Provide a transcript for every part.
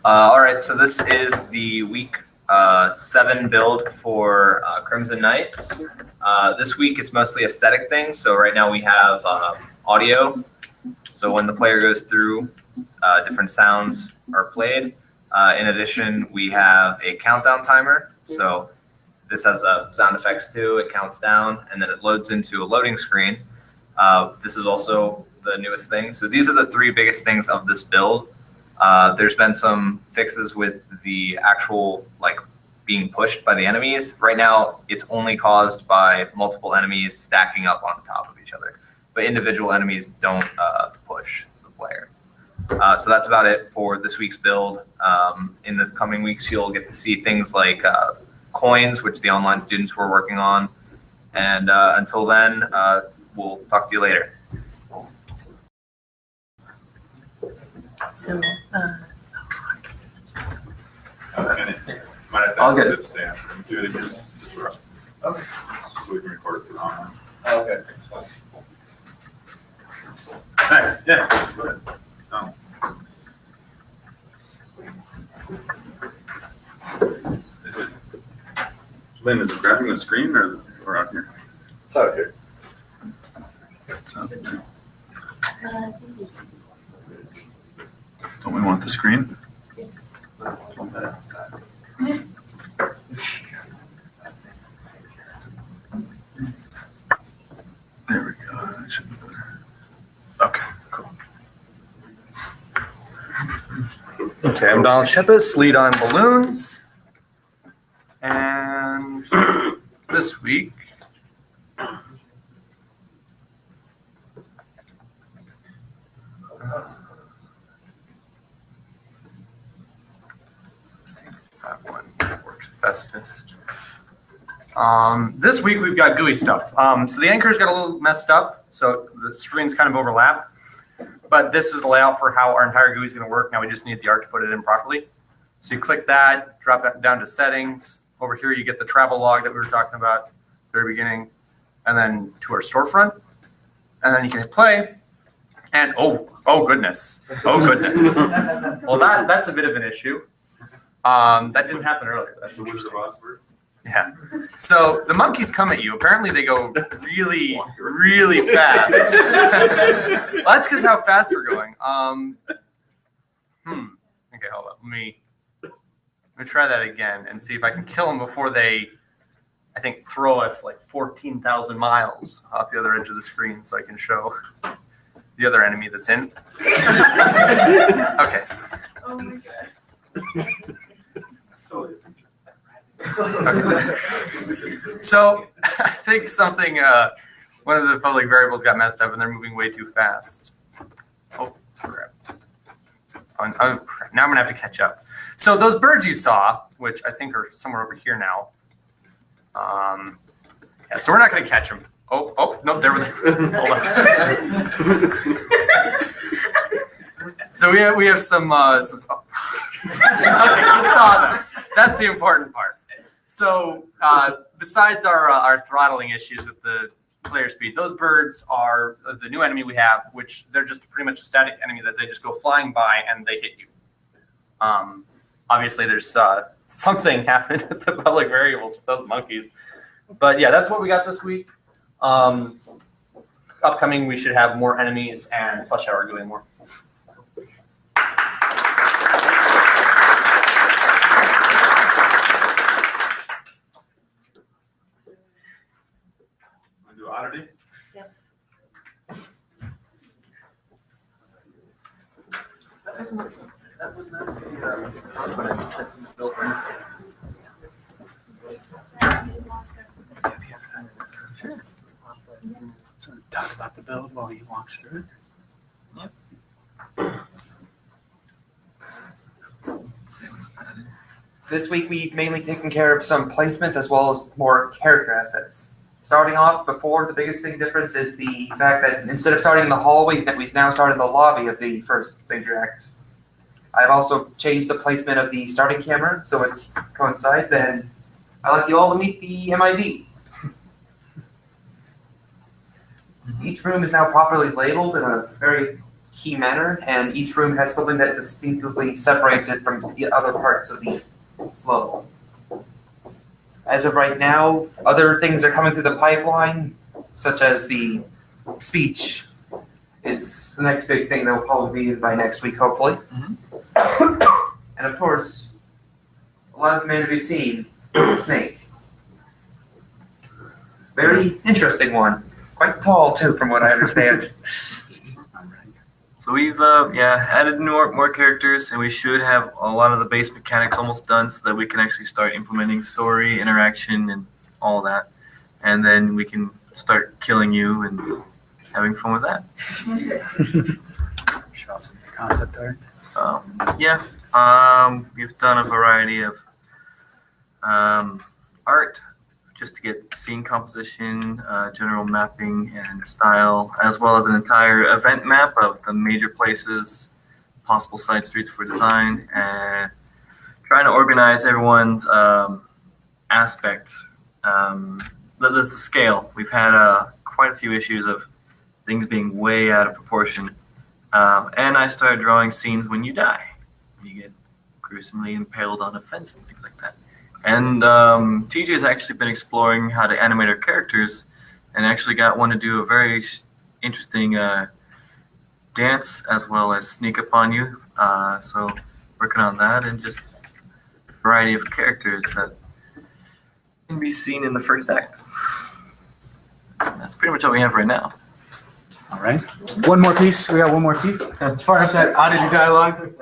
All right, so this is the week 7 build for Crimson Knights. This week it's mostly aesthetic things. So right now we have audio. So when the player goes through, different sounds are played. In addition, we have a countdown timer. So this has sound effects too. It counts down and then it loads into a loading screen. This is also the newest thing. So these are the 3 biggest things of this build. There's been some fixes with the actual being pushed by the enemies. Right now, it's only caused by multiple enemies stacking up on top of each other. But individual enemies don't push the player. So that's about it for this week's build. In the coming weeks, you'll get to see things like coins, which the online students were working on. And until then, we'll talk to you later. So, All good. Do it again, just for us. Okay. Just so we can record it for the online. Okay. Next, yeah. Go ahead. Oh. Is it, Lynn, is it grabbing the screen or out here? It's out here. Don't we want the screen? yes. There we go. That should be better. Okay, cool. Okay, I'm Donald Shepis, lead on balloons. And this week, that one works bestest. This week we've got GUI stuff. So the anchors got a little messed up, so the screens kind of overlap. But this is the layout for how our entire GUI is going to work. Now we just need the art to put it in properly. So you click that, drop that down to settings. Over here you get the travel log that we were talking about at the very beginning, and then to our storefront. And then you can hit play. And oh goodness. Well, that's a bit of an issue. That didn't happen earlier. That's the Wizard of Oz word? Yeah. So the monkeys come at you. Apparently they go really, really fast. Well, that's because how fast we're going. Okay, hold on. Let me try that again and see if I can kill them before they, I think, throw us like 14,000 miles off the other edge of the screen so I can show the other enemy that's in. Okay. Oh my god. So I think something, one of the public variables got messed up and they're moving way too fast. Oh, crap. Oh, crap. Now I'm going to have to catch up. So those birds you saw, which I think are somewhere over here now. Yeah, so we're not going to catch them. Oh, no, there. Hold on. So we have some okay, you saw them. That's the important part. So besides our throttling issues with the player speed, those birds are the new enemy we have, which they're just pretty much a static enemy that they just go flying by and they hit you. Obviously, there's something happened with the public variables with those monkeys. But yeah, that's what we got this week. Upcoming, we should have more enemies and flesh out our GUI more. Oddity? Yep. That was not a testing build or anything. Sure. So talk about the build while he walks through it. Yep. This week we've mainly taken care of some placements as well as more character assets. Starting off, before, the biggest difference is the fact that instead of starting in the hallway, we now start in the lobby of the first major act. I've also changed the placement of the starting camera so it coincides, and I'd like you all to meet the MID. Each room is now properly labeled in a very key manner, and each room has something that distinctively separates it from the other parts of the level. As of right now, other things are coming through the pipeline, such as the speech is the next big thing that will probably be by next week, hopefully. And of course, the last man to be seen, Snake. Very interesting one. Quite tall too, from what I understand. So we've added more characters, and we should have a lot of the base mechanics almost done, so that we can actually start implementing story, interaction, and all that. And then we can start killing you and having fun with that. Show off some of the concept art. We've done a variety of art just to get scene composition, general mapping and style, as well as an entire event map of the major places, possible side streets for design, and trying to organize everyone's aspect. The scale. We've had quite a few issues of things being way out of proportion. And I started drawing scenes when you die. You get gruesomely impaled on a fence and things like that. And TJ has actually been exploring how to animate our characters, and actually got one to do a very interesting dance as well as sneak up on you. So working on that, and just a variety of characters that can be seen in the first act. That's pretty much all we have right now. All right. One more piece. We got one more piece. Let's fire up that oddity dialogue.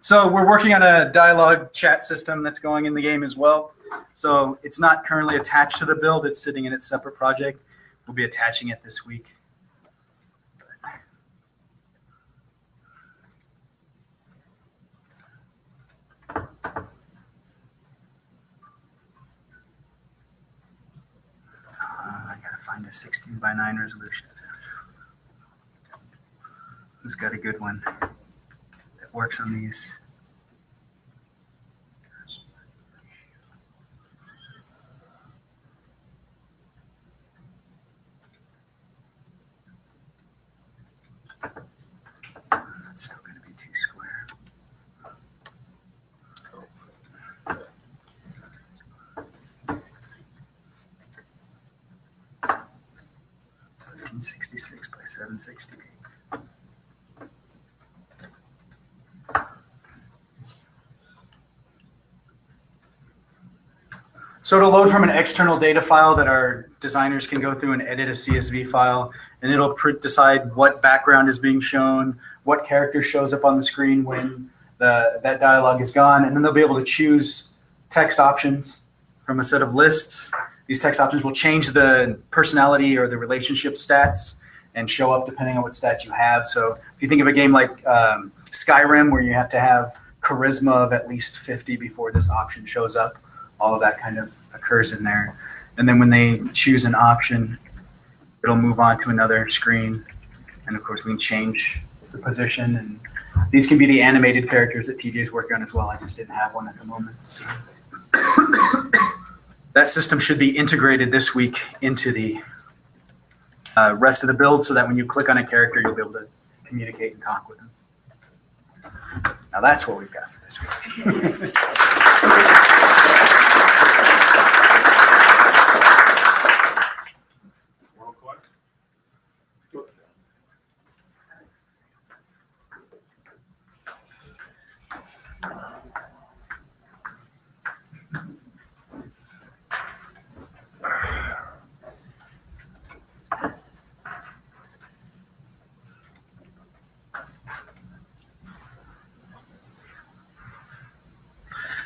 So we're working on a dialogue chat system that's going in the game as well. So it's not currently attached to the build. It's sitting in its separate project. We'll be attaching it this week. I gotta find a 16:9 resolution. Who's got a good one that works on these? That's still going to be too square. .66 by 760. So it'll load from an external data file that our designers can go through and edit a CSV file, and it'll decide what background is being shown, what character shows up on the screen when that dialogue is gone, and then they'll be able to choose text options from a set of lists. These text options will change the personality or the relationship stats and show up depending on what stats you have. So if you think of a game like Skyrim, where you have to have charisma of at least 50 before this option shows up, all of that kind of occurs in there. And then when they choose an option, it'll move on to another screen. And of course, we can change the position. And these can be the animated characters that TJ is working on as well. I just didn't have one at the moment. So that system should be integrated this week into the rest of the build, so that when you click on a character, you'll be able to communicate and talk with them. Now that's what we've got for this week.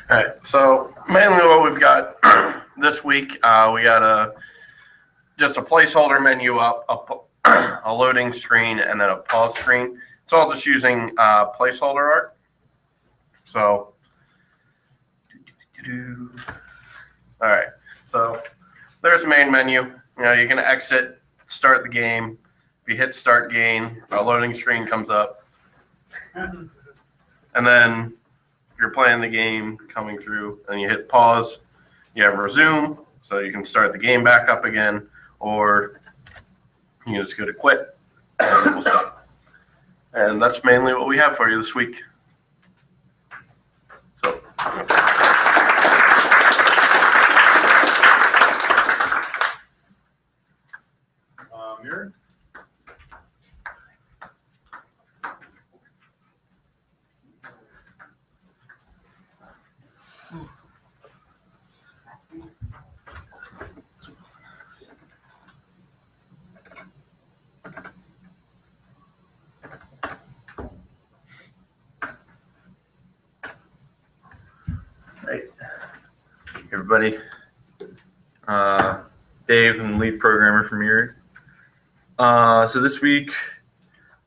All right, so mainly what we've got this week, we got just a placeholder menu up, a loading screen, and then a pause screen. It's all just using placeholder art. So, all right, so there's the main menu. You know, you can exit, start the game. If you hit start game, a loading screen comes up. And then you're playing the game coming through, and you hit pause, you have resume, so you can start the game back up again, or you can just go to quit, and it will stop. And that's mainly what we have for you this week. So. Mirror? Hey, everybody. Dave, I'm the lead programmer from Mirrored. So this week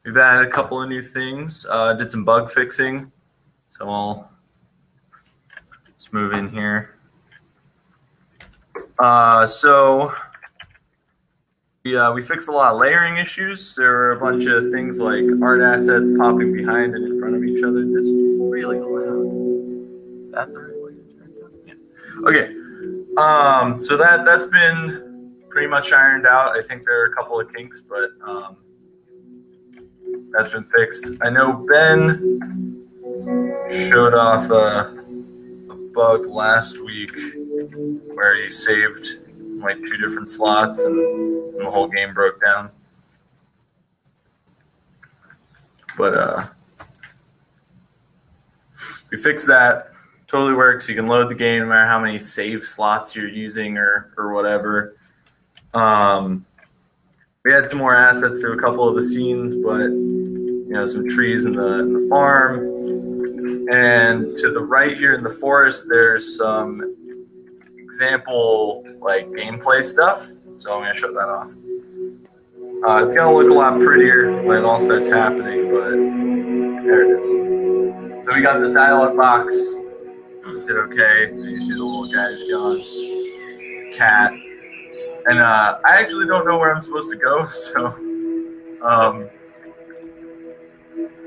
we've added a couple of new things. Did some bug fixing. So I'll just move in here. We fixed a lot of layering issues. There were a bunch of things like art assets popping behind and in front of each other. This is really loud. Is that the right way to turn it up? Yeah. Okay. So that's been pretty much ironed out. I think there are a couple of kinks, but that's been fixed. I know Ben showed off a bug last week where he saved like 2 different slots and the whole game broke down. But we fixed that. Totally works. You can load the game no matter how many save slots you're using or whatever. We had some more assets to a couple of the scenes, but some trees in the farm. And to the right here in the forest, there's some example like gameplay stuff. So I'm gonna show that off. It's gonna look a lot prettier when it all starts happening, but there it is. So we got this dialog box. I said okay. And you see the little guy's gone. Cat. And I actually don't know where I'm supposed to go, so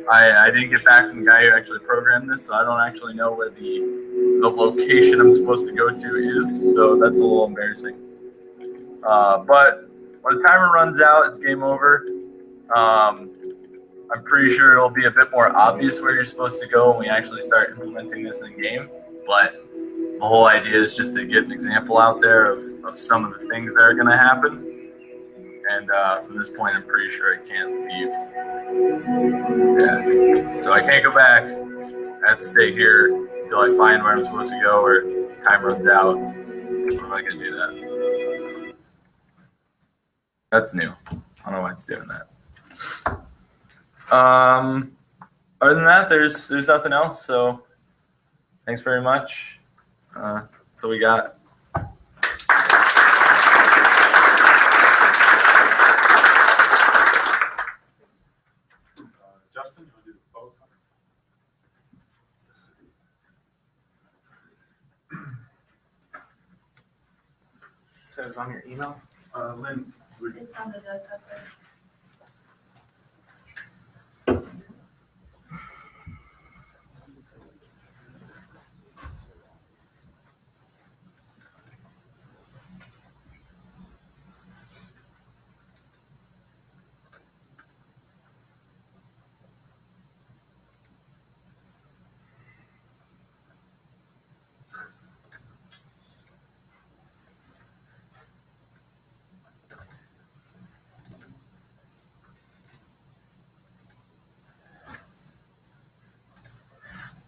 I didn't get back from the guy who actually programmed this, so I don't actually know where the location I'm supposed to go to is, so that's a little embarrassing. But when the timer runs out, it's game over. I'm pretty sure it'll be a bit more obvious where you're supposed to go when we actually start implementing this in game, but the whole idea is just to get an example out there of some of the things that are going to happen. And from this point, I'm pretty sure I can't leave. Yeah. So I can't go back. I have to stay here until I find where I'm supposed to go or time runs out. What am I going to do that? That's new. I don't know why it's doing that. Other than that, there's nothing else. So thanks very much. That's all we got. Justin, you want to do the vote? So it's on your email? Lynn, It's on the desk up there.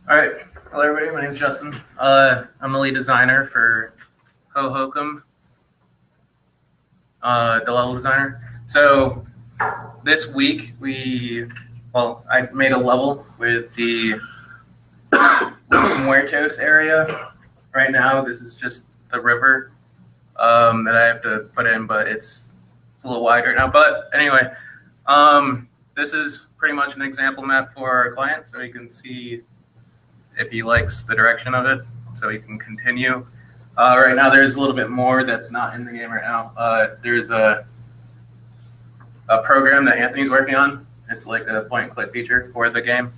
All right. Hello, everybody. My name is Justin. I'm the lead designer for Ho Hokum, the level designer. So this week I made a level with the Los Muertos area. Right now, this is just the river that I have to put in, but it's a little wide right now. But anyway, this is pretty much an example map for our client, so he can see if he likes the direction of it, so he can continue. Right now, there's a little bit more that's not in the game right now. There's a program that Anthony's working on. It's like a point-and-click feature for the game.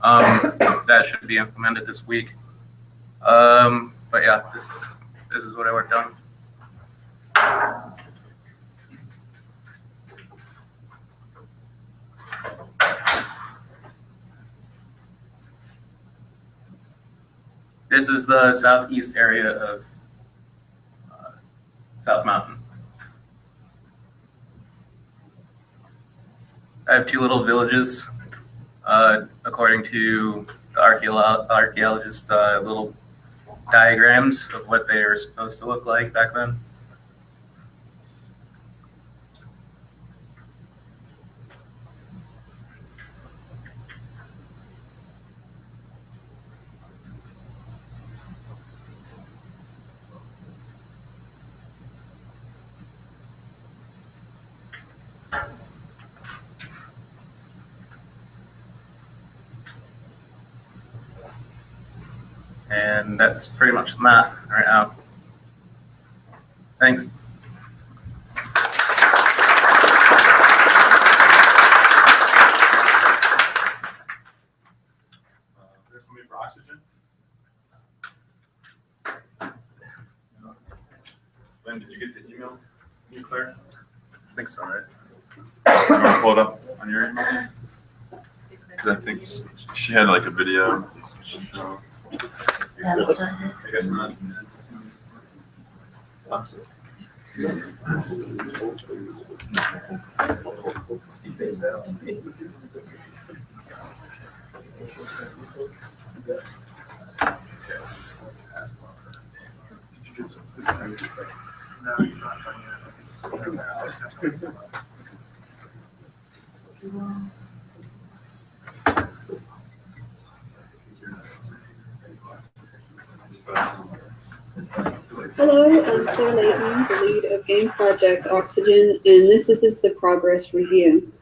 That should be implemented this week. But yeah, this is what I worked on. This is the southeast area of South Mountain. I have two little villages, according to the archaeologist, little diagrams of what they were supposed to look like back then. And that's pretty much the map right now. Thanks. There's somebody for oxygen. Lynn, did you get the email? You, Claire? I think so, right? You want to pull it up on your email? Because I think she had like a video. I guess not. Hello, I'm Claire Layton, the lead of Game Project Oxygen, and this is the Progress Review.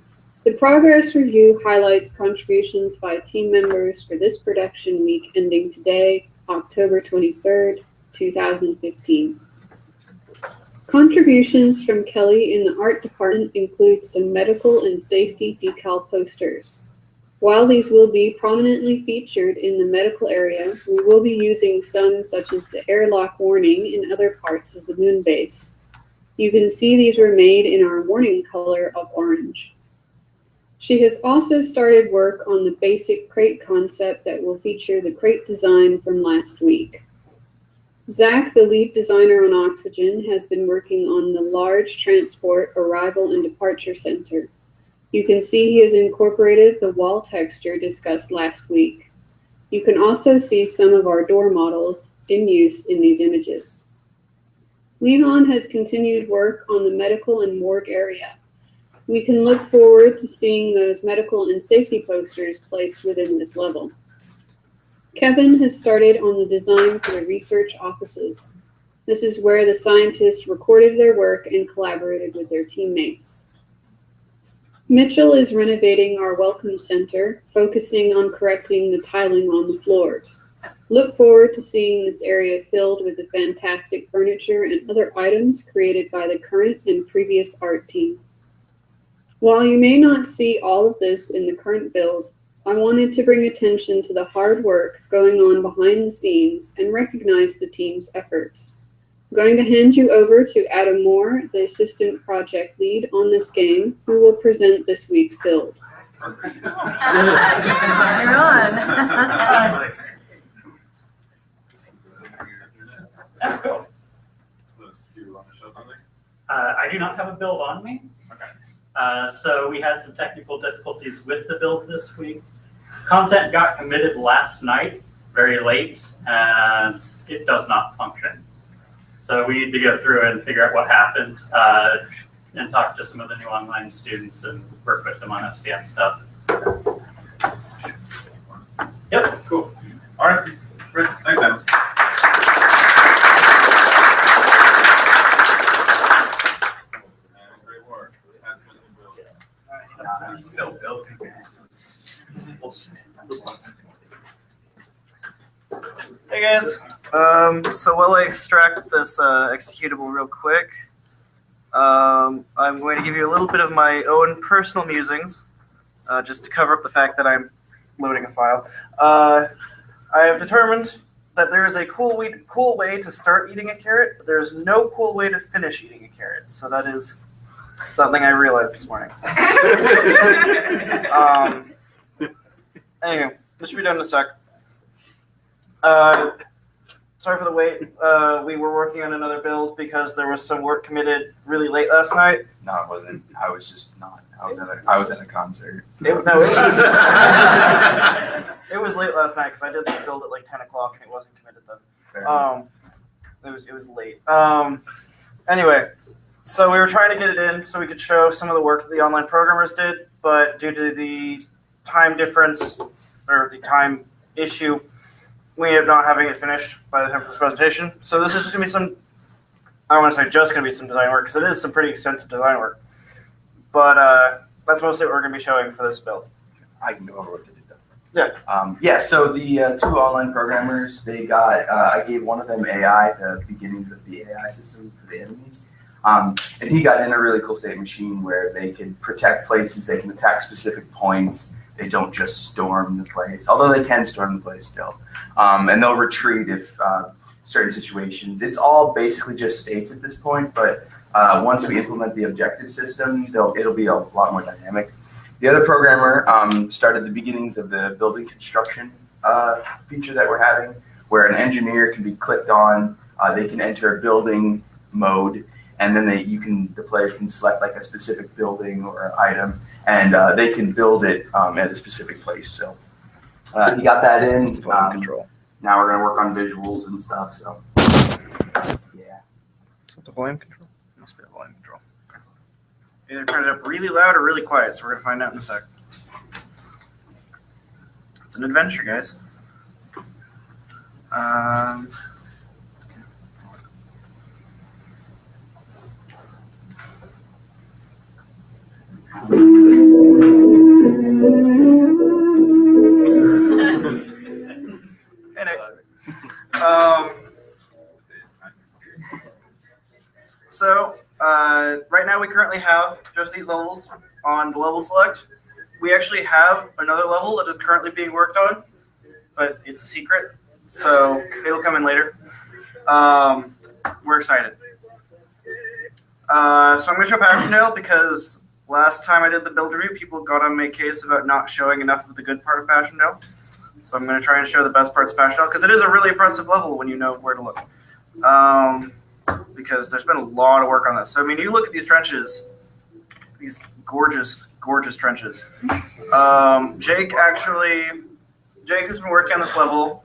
The Progress Review highlights contributions by team members for this production week ending today, October 23rd, 2015. Contributions from Kelly in the art department include some medical and safety decal posters. While these will be prominently featured in the medical area, we will be using some such as the airlock warning in other parts of the moon base. You can see these were made in our warning color of orange. She has also started work on the basic crate concept that will feature the crate design from last week. Zach, the lead designer on Oxygen, has been working on the large transport arrival and departure center. You can see he has incorporated the wall texture discussed last week. You can also see some of our door models in use in these images. Leon has continued work on the medical and morgue area. We can look forward to seeing those medical and safety posters placed within this level. Kevin has started on the design for the research offices. This is where the scientists recorded their work and collaborated with their teammates. Mitchell is renovating our welcome center, focusing on correcting the tiling on the floors. Look forward to seeing this area filled with the fantastic furniture and other items created by the current and previous art team. While you may not see all of this in the current build, I wanted to bring attention to the hard work going on behind the scenes and recognize the team's efforts. I'm going to hand you over to Adam Moore, the assistant project lead on this game, who will present this week's build. You're on. That's cool. Do you want to show something? I do not have a build on me. Okay. So we had some technical difficulties with the build this week. Content got committed last night, very late, and it does not function. So we need to go through and figure out what happened and talk to some of the new online students and work with them on SVM stuff. Yep. Cool. All right. Great. Thanks, Adam. Great work. Still building. Hey guys, so while I extract this executable real quick, I'm going to give you a little bit of my own personal musings, just to cover up the fact that I'm loading a file. I have determined that there is a cool way to start eating a carrot, but there's no cool way to finish eating a carrot. So that is something I realized this morning. Anyway, this should be done in a sec. sorry for the wait. We were working on another build because there was some work committed really late last night. No, it wasn't. I was just not. I was at a concert. It was late last night because I did this build at like 10 o'clock and it wasn't committed then. It was late. Anyway, so we were trying to get it in so we could show some of the work that the online programmers did, but due to the time difference or the time issue, we ended up not having it finished by the time for this presentation. So this is just going to be some, I don't want to say just going to be some design work, because it is some pretty extensive design work. But that's mostly what we're going to be showing for this build. I can go over what they did though. Yeah. So the two online programmers, they got, I gave one of them AI, the beginnings of the AI system for the enemies. And he got in a really cool state machine where they can protect places, they can attack specific points. They don't just storm the place, although they can storm the place still. And they'll retreat if certain situations. It's all basically just states at this point, but once we implement the objective system, it'll be a lot more dynamic. The other programmer started the beginnings of the building construction feature that we're having, where an engineer can be clicked on, they can enter a building mode, and then the player can select like a specific building or item, and they can build it at a specific place. So he got that in. Control. Now we're gonna work on visuals and stuff. So yeah. Is that the volume control? It must be the volume control. Either it turns up really loud or really quiet, so we're gonna find out in a sec. It's an adventure, guys. Hey, Nick. Right now we currently have just these levels on the level select. We actually have another level that is currently being worked on, but it's a secret, so it'll come in later. We're excited. So I'm going to show Passchendaele because last time I did the build review, people got on my case about not showing enough of the good part of Passchendaele. So I'm going to try and show the best parts of Passchendaele because it is a really impressive level when you know where to look. Because there's been a lot of work on this. So, I mean, you look at these trenches, these gorgeous, gorgeous trenches. Jake, who's been working on this level,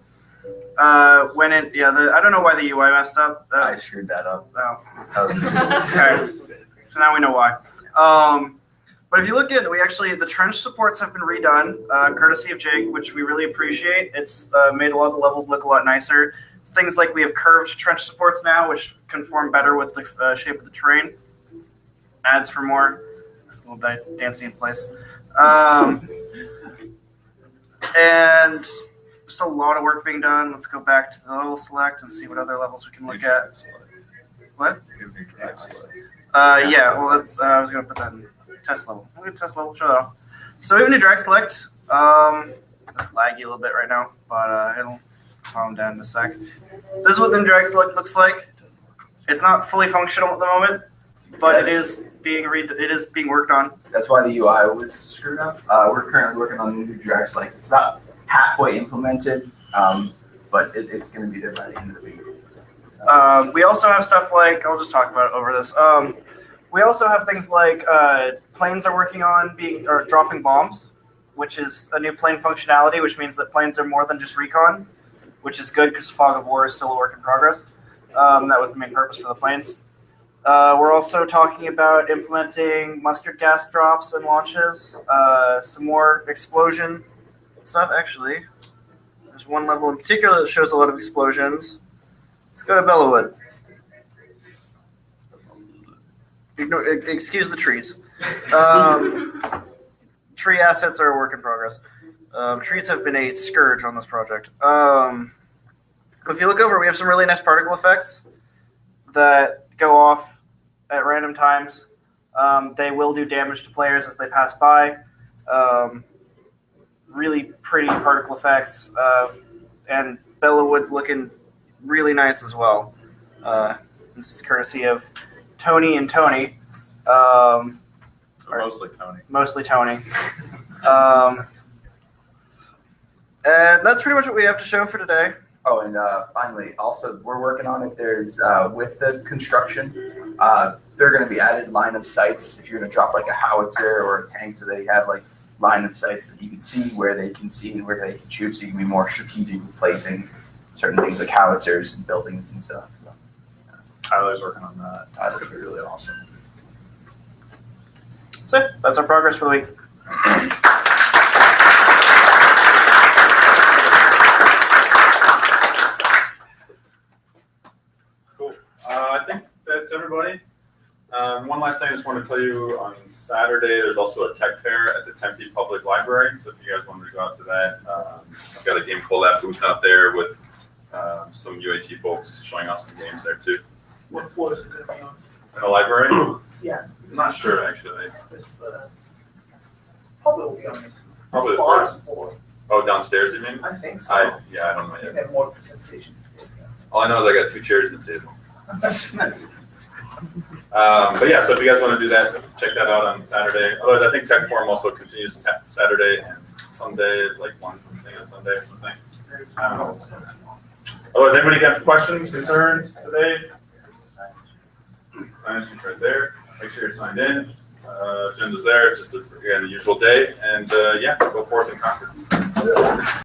went in, I don't know why the UI messed up. I screwed that up. Oh. Okay. So now we know why. But if you look at it, the trench supports have been redone, courtesy of Jake, which we really appreciate. It's made a lot of the levels look a lot nicer. Things like we have curved trench supports now, which conform better with the shape of the terrain. Adds for more. This little dancing in place. And just a lot of work being done. Let's go back to the level select and see what other levels we can look at. What? Yeah, well, I was going to put that in test level. Look at test level, show that off. So we have a new drag select. It's laggy a little bit right now, but it'll calm down in a sec. This is what the new drag select looks like. It's not fully functional at the moment, but it is being worked on. That's why the UI was screwed up. We're currently working on the new drag select. It's not halfway implemented, but it's going to be there by the end of the week. So. We also have stuff like, I'll just talk about it over this. We also have things like planes are working on dropping bombs, which is a new plane functionality, which means that planes are more than just recon, which is good because Fog of War is still a work in progress. That was the main purpose for the planes. We're also talking about implementing mustard gas drops and launches, some more explosion stuff. Actually, there's one level in particular that shows a lot of explosions. Let's go to Bellawood. Excuse the trees. Tree assets are a work in progress. Trees have been a scourge on this project. If you look over, we have some really nice particle effects that go off at random times. They will do damage to players as they pass by. Really pretty particle effects. And Bellawood's looking really nice as well. This is courtesy of Tony and Tony. Mostly Tony. Mostly Tony. And that's pretty much what we have to show for today. Oh, and finally, also, we're working on it. There's, with the construction, there are going to be added line of sights. If you're going to drop like a howitzer or a tank, so they have like line of sights that you can see where they can see and where they can shoot, so you can be more strategic with placing certain things like howitzers and buildings and stuff. So Tyler's working on that. that's going to be really awesome. So that's our progress for the week. Cool. I think that's everybody. One last thing I just want to tell you, on Saturday, there's also a tech fair at the Tempe Public Library. So if you guys wanted to go out to that, I've got a Game Cool Lab booth out there with some UAT folks showing off some games there too. What floor is it going to be on? In the library? Yeah. I'm not sure actually. This, probably will be on this. Probably the first first. floor. Oh, downstairs you mean? I think so. I don't know I think yet. they have more presentation space now. All I know is I got 2 chairs at the table. But yeah, so if you guys want to do that, check that out on Saturday. Otherwise, I think Tech Forum also continues Saturday and Sunday, like one thing on Sunday or something. Otherwise, anybody got questions, concerns today? Sign sheet right there. Make sure you're signed in. Agenda's there. It's just again the usual day, and yeah, go forth and conquer.